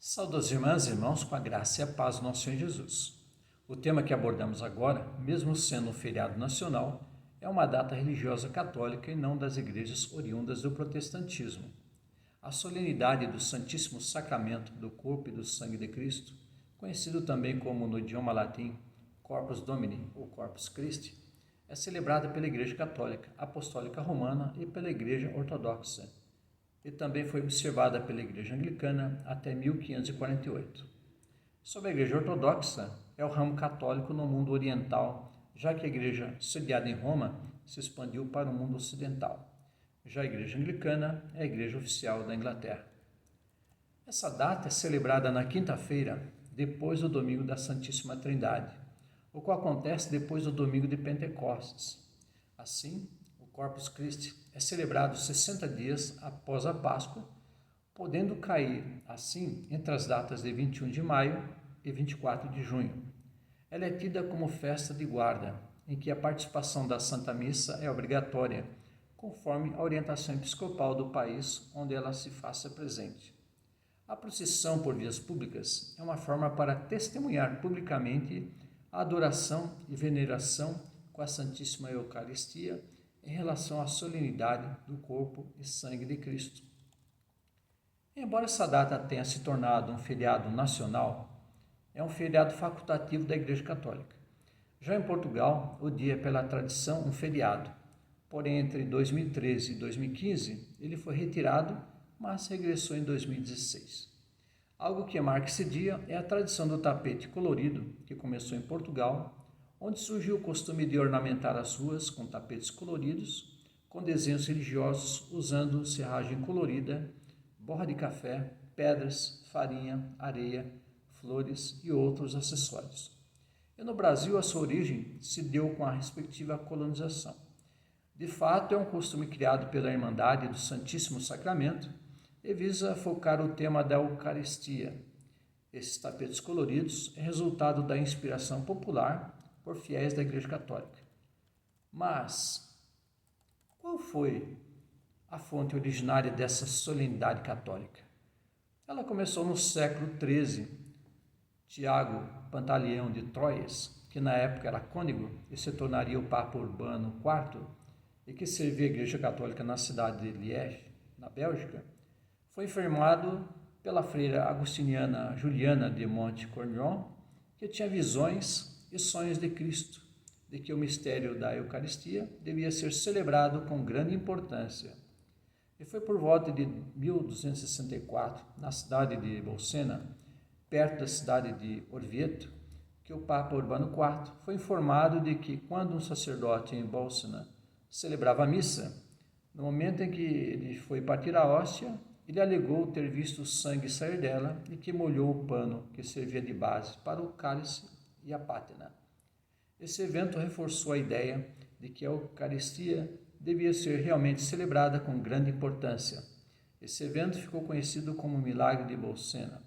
Saudações irmãs e irmãos, com a graça e a paz do nosso Senhor Jesus. O tema que abordamos agora, mesmo sendo um feriado nacional, é uma data religiosa católica e não das igrejas oriundas do protestantismo. A solenidade do Santíssimo Sacramento do Corpo e do Sangue de Cristo, conhecido também como no idioma latim Corpus Domini ou Corpus Christi, é celebrada pela Igreja Católica Apostólica Romana e pela Igreja Ortodoxa, e também foi observada pela Igreja Anglicana até 1548. Sobre a Igreja Ortodoxa, é o ramo católico no mundo oriental, já que a Igreja sediada em Roma se expandiu para o mundo ocidental. Já a Igreja Anglicana é a Igreja oficial da Inglaterra. Essa data é celebrada na quinta-feira, depois do domingo da Santíssima Trindade, o qual acontece depois do domingo de Pentecostes. Assim, o Corpus Christi é celebrado 60 dias após a Páscoa, podendo cair, assim, entre as datas de 21 de maio e 24 de junho. Ela é tida como festa de guarda, em que a participação da Santa Missa é obrigatória, conforme a orientação episcopal do país onde ela se faça presente. A procissão por vias públicas é uma forma para testemunhar publicamente a adoração e veneração com a Santíssima Eucaristia em relação à solenidade do corpo e sangue de Cristo. Embora essa data tenha se tornado um feriado nacional, é um feriado facultativo da Igreja Católica. Já em Portugal, o dia é pela tradição um feriado, porém entre 2013 e 2015 ele foi retirado, mas regressou em 2016. Algo que marca esse dia é a tradição do tapete colorido, que começou em Portugal, onde surgiu o costume de ornamentar as ruas com tapetes coloridos, com desenhos religiosos usando serragem colorida, borra de café, pedras, farinha, areia, flores e outros acessórios. E no Brasil, a sua origem se deu com a respectiva colonização. De fato, é um costume criado pela Irmandade do Santíssimo Sacramento e visa focar o tema da Eucaristia. Esses tapetes coloridos é resultado da inspiração popular por fiéis da Igreja Católica. Mas, qual foi a fonte originária dessa solenidade católica? Ela começou no século XIII. Tiago Pantaleão de Troyes, que na época era cônego e se tornaria o Papa Urbano IV, e que servia a Igreja Católica na cidade de Liège, na Bélgica, foi informado pela freira agustiniana Juliana de Montcornillon, que tinha visões e sonhos de Cristo, de que o mistério da Eucaristia devia ser celebrado com grande importância. E foi por volta de 1264, na cidade de Bolsena, perto da cidade de Orvieto, que o Papa Urbano IV foi informado de que quando um sacerdote em Bolsena celebrava a missa, no momento em que ele foi partir a hóstia, ele alegou ter visto o sangue sair dela e que molhou o pano que servia de base para o cálice e a pátena. Esse evento reforçou a ideia de que a Eucaristia devia ser realmente celebrada com grande importância. Esse evento ficou conhecido como o Milagre de Bolsena.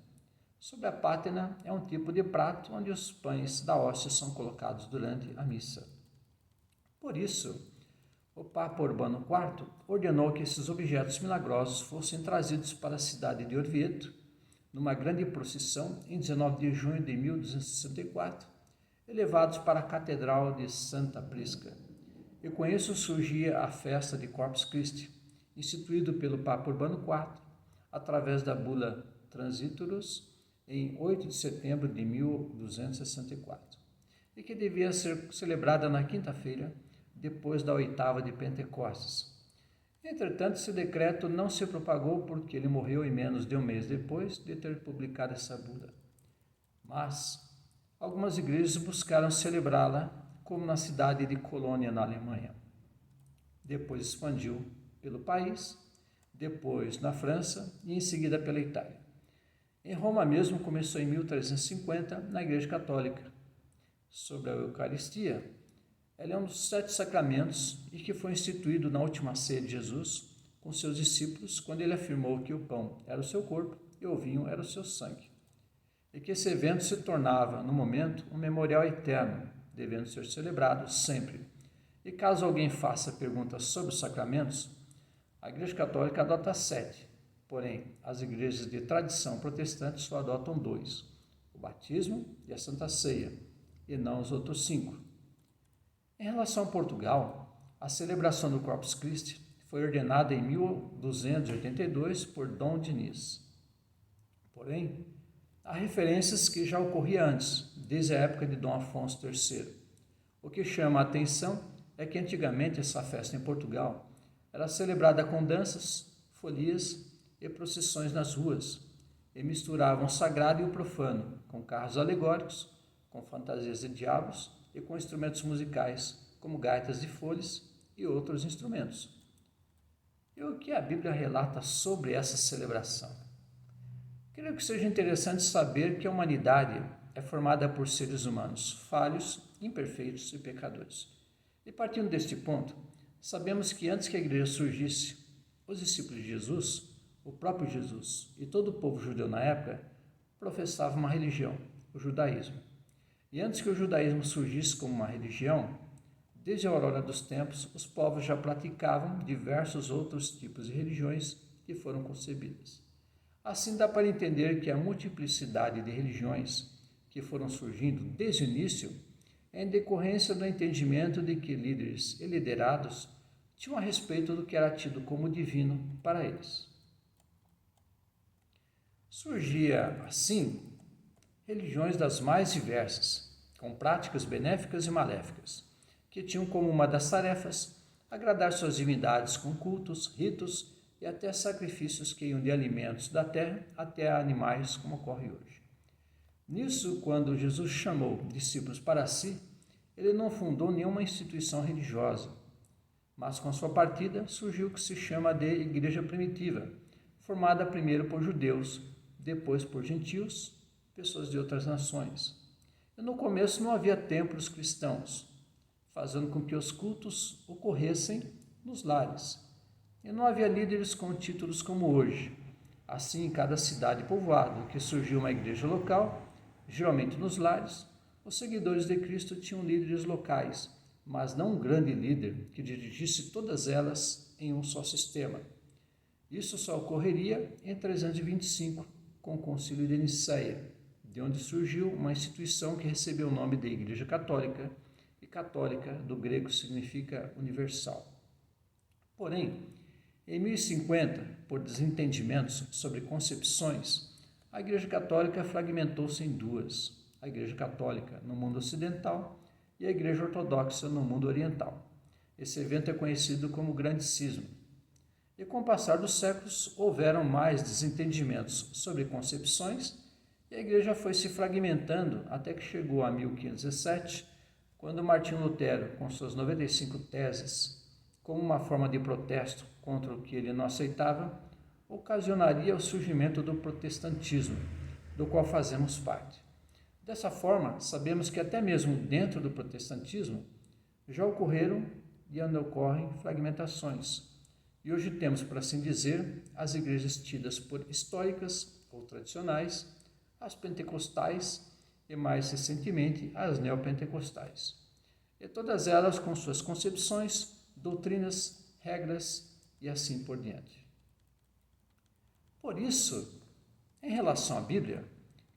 Sobre a pátena é um tipo de prato onde os pães da hóstia são colocados durante a missa. Por isso, o Papa Urbano IV ordenou que esses objetos milagrosos fossem trazidos para a cidade de Orvieto, numa grande procissão em 19 de junho de 1264, e levados para a Catedral de Santa Prisca. E com isso surgia a festa de Corpus Christi, instituído pelo Papa Urbano IV, através da bula Transitorus, em 8 de setembro de 1264, e que devia ser celebrada na quinta-feira, depois da oitava de Pentecostes. Entretanto, esse decreto não se propagou porque ele morreu em menos de um mês depois de ter publicado essa bula. Mas algumas igrejas buscaram celebrá-la, como na cidade de Colônia, na Alemanha. Depois expandiu pelo país, depois na França e em seguida pela Itália. Em Roma mesmo começou em 1350 na Igreja Católica. Sobre a Eucaristia, ela é um dos 7 sacramentos e que foi instituído na última ceia de Jesus com seus discípulos, quando ele afirmou que o pão era o seu corpo e o vinho era o seu sangue. E que esse evento se tornava, no momento, um memorial eterno, devendo ser celebrado sempre. E caso alguém faça perguntas sobre os sacramentos, a Igreja Católica adota 7, Porém, as igrejas de tradição protestante só adotam 2, o batismo e a Santa Ceia, e não os outros 5. Em relação a Portugal, a celebração do Corpus Christi foi ordenada em 1282 por Dom Diniz. Porém, há referências que já ocorria antes, desde a época de Dom Afonso III. O que chama a atenção é que antigamente essa festa em Portugal era celebrada com danças, folias e procissões nas ruas, e misturavam o sagrado e o profano, com carros alegóricos, com fantasias de diabos e com instrumentos musicais, como gaitas de folhas e outros instrumentos. E o que a Bíblia relata sobre essa celebração? Creio que seja interessante saber que a humanidade é formada por seres humanos falhos, imperfeitos e pecadores. E partindo deste ponto, sabemos que antes que a igreja surgisse, os discípulos de Jesus, o próprio Jesus e todo o povo judeu na época professavam uma religião, o judaísmo. E antes que o judaísmo surgisse como uma religião, desde a aurora dos tempos, os povos já praticavam diversos outros tipos de religiões que foram concebidas. Assim dá para entender que a multiplicidade de religiões que foram surgindo desde o início é em decorrência do entendimento de que líderes e liderados tinham a respeito do que era tido como divino para eles. Surgia, assim, religiões das mais diversas, com práticas benéficas e maléficas, que tinham como uma das tarefas agradar suas divindades com cultos, ritos e até sacrifícios que iam de alimentos da terra até a animais, como ocorre hoje. Nisso, quando Jesus chamou discípulos para si, ele não fundou nenhuma instituição religiosa, mas com sua partida surgiu o que se chama de Igreja Primitiva, formada primeiro por judeus, depois por gentios, pessoas de outras nações. E no começo não havia templos cristãos, fazendo com que os cultos ocorressem nos lares. E não havia líderes com títulos como hoje. Assim, em cada cidade e povoado que surgiu uma igreja local, geralmente nos lares, os seguidores de Cristo tinham líderes locais, mas não um grande líder que dirigisse todas elas em um só sistema. Isso só ocorreria em 325, com o Concílio de Nicéia, de onde surgiu uma instituição que recebeu o nome de Igreja Católica, e católica do grego significa universal. Porém, em 1050, por desentendimentos sobre concepções, a Igreja Católica fragmentou-se em 2, a Igreja Católica no mundo ocidental e a Igreja Ortodoxa no mundo oriental. Esse evento é conhecido como Grande Cisma. E com o passar dos séculos, houveram mais desentendimentos sobre concepções e a Igreja foi se fragmentando até que chegou a 1517, quando Martinho Lutero, com suas 95 teses, como uma forma de protesto contra o que ele não aceitava, ocasionaria o surgimento do protestantismo, do qual fazemos parte. Dessa forma, sabemos que até mesmo dentro do protestantismo já ocorreram e ainda ocorrem fragmentações. E hoje temos, por assim dizer, as igrejas tidas por históricas ou tradicionais, as pentecostais e, mais recentemente, as neopentecostais. E todas elas com suas concepções, doutrinas, regras e assim por diante. Por isso, em relação à Bíblia,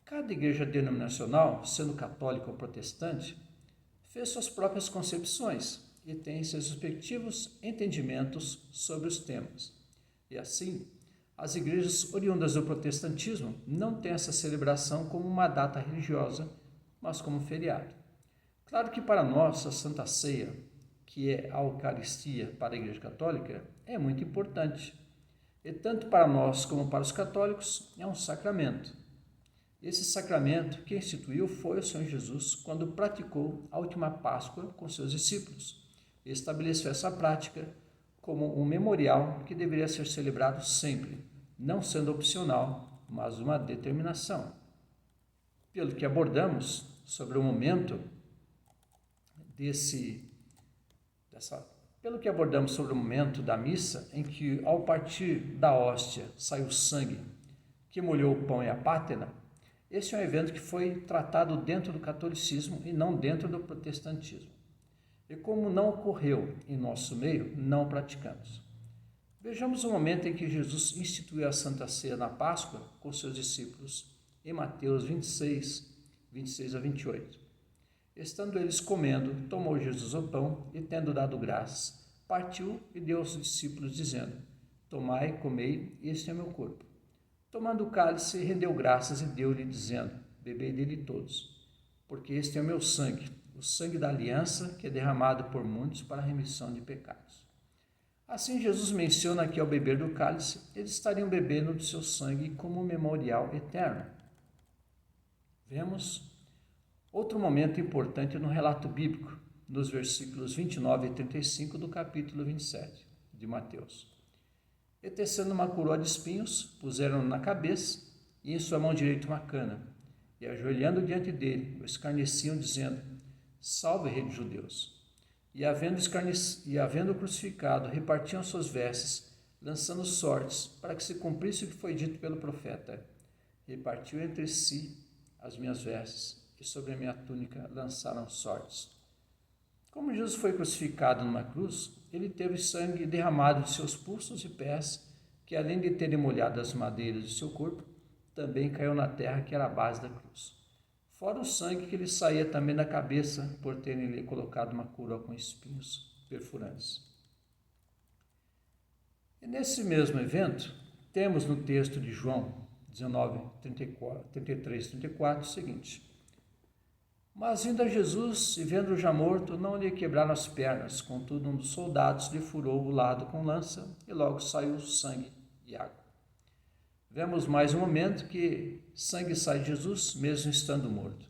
cada igreja denominacional, sendo católica ou protestante, fez suas próprias concepções e tem seus respectivos entendimentos sobre os temas. E assim, as igrejas oriundas do protestantismo não têm essa celebração como uma data religiosa, mas como um feriado. Claro que para nós a Santa Ceia, que é a Eucaristia para a Igreja Católica, é muito importante. E tanto para nós como para os católicos é um sacramento. Esse sacramento que instituiu foi o Senhor Jesus quando praticou a última Páscoa com seus discípulos. E estabeleceu essa prática como um memorial que deveria ser celebrado sempre, não sendo opcional, mas uma determinação. Pelo que abordamos sobre o momento da missa, em que ao partir da hóstia saiu o sangue que molhou o pão e a pátena, esse é um evento que foi tratado dentro do catolicismo e não dentro do protestantismo. E como não ocorreu em nosso meio, não praticamos. Vejamos o momento em que Jesus instituiu a Santa Ceia na Páscoa com seus discípulos, em Mateus 26, 26 a 28. Estando eles comendo, tomou Jesus o pão e, tendo dado graças, partiu e deu aos discípulos, dizendo: Tomai, comei, este é meu corpo. Tomando o cálice, rendeu graças e deu-lhe, dizendo: Bebei dele todos, porque este é o meu sangue, o sangue da aliança, que é derramado por muitos para a remissão de pecados. Assim, Jesus menciona que ao beber do cálice, eles estariam bebendo do seu sangue como um memorial eterno. Vemos outro momento importante no relato bíblico, nos versículos 29 e 35 do capítulo 27 de Mateus. E tecendo uma coroa de espinhos, puseram-no na cabeça e em sua mão direita uma cana, e ajoelhando diante dele, o escarneciam, dizendo: Salve, Rei dos Judeus! E havendo crucificado, repartiam suas vestes, lançando sortes, para que se cumprisse o que foi dito pelo profeta: Repartiu entre si as minhas vestes, e sobre a minha túnica lançaram sortes. Como Jesus foi crucificado numa cruz, ele teve sangue derramado de seus pulsos e pés, que além de terem molhado as madeiras de seu corpo, também caiu na terra que era a base da cruz. Fora o sangue que lhe saía também da cabeça, por terem lhe colocado uma coroa com espinhos perfurantes. E nesse mesmo evento, temos no texto de João 19, 33 e 34 o seguinte: Mas vindo a Jesus, e vendo-o já morto, não lhe quebraram as pernas, contudo um dos soldados lhe furou o lado com lança, e logo saiu sangue e água. Vemos mais um momento que sangue sai de Jesus, mesmo estando morto,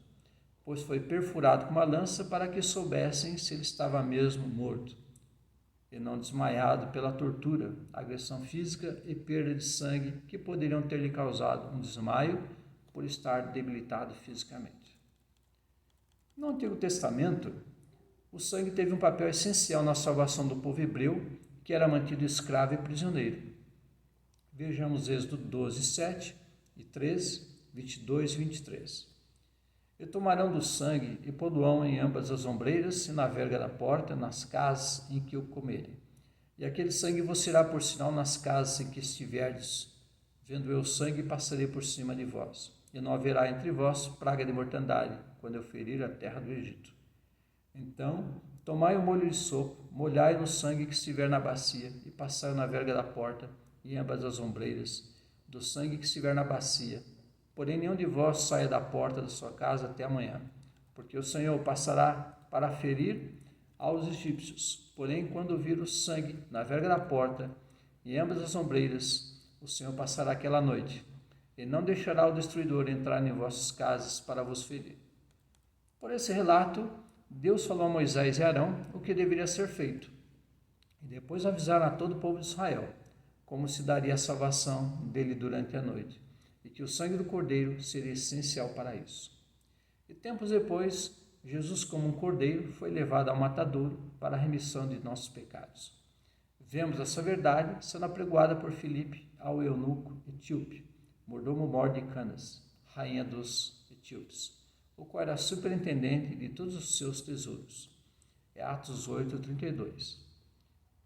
pois foi perfurado com uma lança para que soubessem se ele estava mesmo morto, e não desmaiado pela tortura, agressão física e perda de sangue que poderiam ter lhe causado um desmaio por estar debilitado fisicamente. No Antigo Testamento, o sangue teve um papel essencial na salvação do povo hebreu, que era mantido escravo e prisioneiro. Vejamos Êxodo 12, 7 e 13, 22 e 23. E tomarão do sangue e pô-lo-ão em ambas as ombreiras e na verga da porta, nas casas em que o comerem. E aquele sangue vos será por sinal nas casas em que estiverdes. Vendo eu o sangue, passarei por cima de vós. E não haverá entre vós praga de mortandade, quando eu ferir a terra do Egito. Então, tomai o molho de sopo, molhai no sangue que estiver na bacia, e passai na verga da porta, e em ambas as ombreiras, do sangue que estiver na bacia. Porém, nenhum de vós saia da porta da sua casa até amanhã, porque o Senhor passará para ferir aos egípcios. Porém, quando vir o sangue na verga da porta, e em ambas as ombreiras, o Senhor passará aquela noite, e não deixará o destruidor entrar em vossas casas para vos ferir. Por esse relato, Deus falou a Moisés e Arão o que deveria ser feito, e depois avisaram a todo o povo de Israel como se daria a salvação dele durante a noite, e que o sangue do cordeiro seria essencial para isso. E tempos depois, Jesus, como um cordeiro, foi levado ao matadouro para a remissão de nossos pecados. Vemos essa verdade sendo apregoada por Filipe ao eunuco etíope, mordomo-mor de Canas, rainha dos etíopes, o qual era superintendente de todos os seus tesouros. É Atos 8, 32.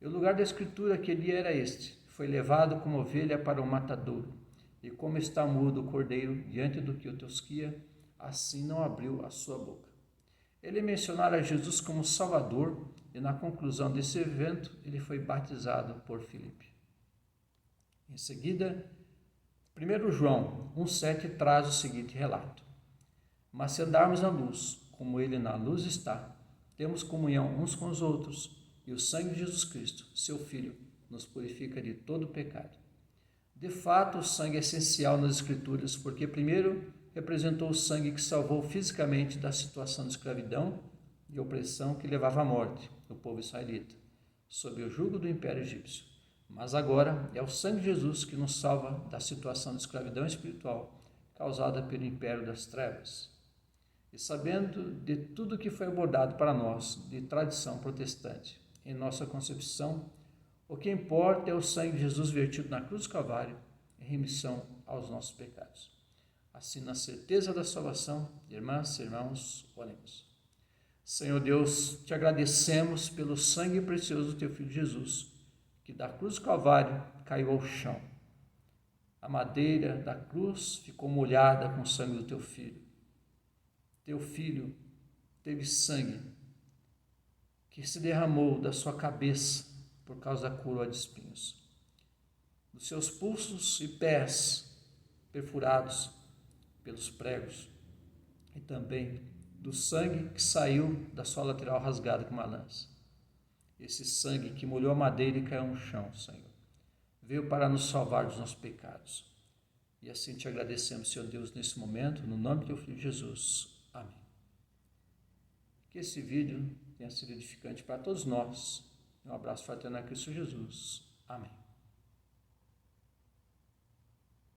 E o lugar da escritura aquele dia era este: foi levado como ovelha para o matadouro, e como está mudo o cordeiro diante do que o tosquia, assim não abriu a sua boca. Ele mencionara Jesus como Salvador, e na conclusão desse evento, ele foi batizado por Filipe. Em seguida, 1 João 1,7 traz o seguinte relato: Mas se andarmos na luz, como ele na luz está, temos comunhão uns com os outros, e o sangue de Jesus Cristo, seu Filho, nos purifica de todo pecado. De fato, o sangue é essencial nas Escrituras, porque primeiro representou o sangue que salvou fisicamente da situação de escravidão e opressão que levava à morte o povo israelita, sob o jugo do Império Egípcio. Mas agora é o sangue de Jesus que nos salva da situação de escravidão espiritual causada pelo Império das Trevas. E sabendo de tudo que foi abordado para nós de tradição protestante em nossa concepção, o que importa é o sangue de Jesus vertido na cruz do Calvário em remissão aos nossos pecados. Assim, na certeza da salvação, irmãs e irmãos, oremos. Senhor Deus, te agradecemos pelo sangue precioso do teu Filho Jesus, que da cruz do Calvário caiu ao chão. A madeira da cruz ficou molhada com o sangue do teu filho. Teu filho teve sangue que se derramou da sua cabeça por causa da coroa de espinhos. Dos seus pulsos e pés perfurados pelos pregos e também do sangue que saiu da sua lateral rasgada com uma lança. Esse sangue que molhou a madeira e caiu no chão, Senhor, veio para nos salvar dos nossos pecados. E assim te agradecemos, Senhor Deus, nesse momento, no nome do teu Filho Jesus. Amém. Que esse vídeo tenha sido edificante para todos nós. Um abraço fraterno a Cristo Jesus. Amém.